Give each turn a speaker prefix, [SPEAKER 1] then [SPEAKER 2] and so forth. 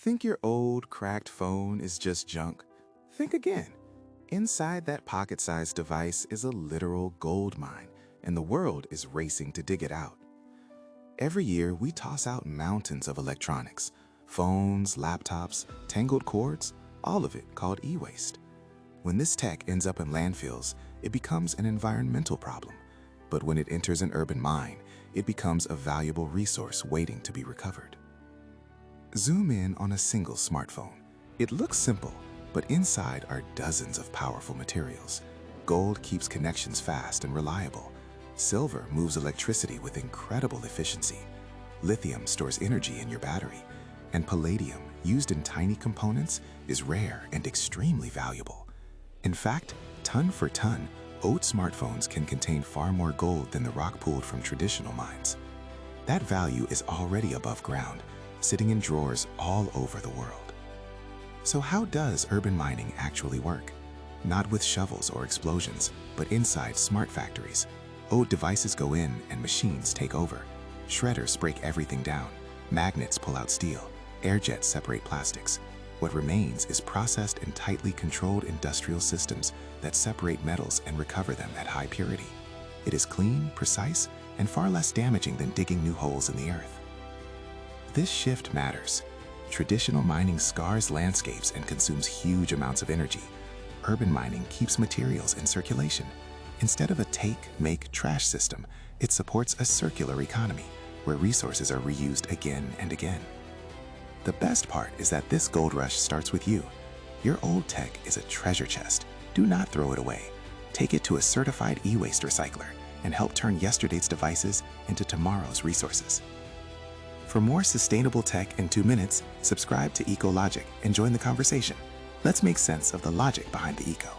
[SPEAKER 1] Think your old, cracked phone is just junk? Think again. Inside that pocket-sized device is a literal gold mine, and the world is racing to dig it out. Every year, we toss out mountains of electronics, phones, laptops, tangled cords, all of it called e-waste. When this tech ends up in landfills, it becomes an environmental problem. But when it enters an urban mine, it becomes a valuable resource waiting to be recovered. Zoom in on a single smartphone. It looks simple, but inside are dozens of powerful materials. Gold keeps connections fast and reliable. Silver moves electricity with incredible efficiency. Lithium stores energy in your battery. And palladium, used in tiny components, is rare and extremely valuable. In fact, ton for ton, old smartphones can contain far more gold than the rock pulled from traditional mines. That value is already above ground, sitting in drawers all over the world. So how does urban mining actually work? Not with shovels or explosions, but inside smart factories. Old devices go in and machines take over. Shredders break everything down. Magnets pull out steel. Air jets separate plastics. What remains is processed and tightly controlled industrial systems that separate metals and recover them at high purity. It is clean, precise, and far less damaging than digging new holes in the earth. This shift matters. Traditional mining scars landscapes and consumes huge amounts of energy. Urban mining keeps materials in circulation. Instead of a take, make, trash system, it supports a circular economy where resources are reused again and again. The best part is that this gold rush starts with you. Your old tech is a treasure chest. Do not throw it away. Take it to a certified e-waste recycler and help turn yesterday's devices into tomorrow's resources. For more sustainable tech in 2 minutes, subscribe to EcoLogic and join the conversation. Let's make sense of the logic behind the eco.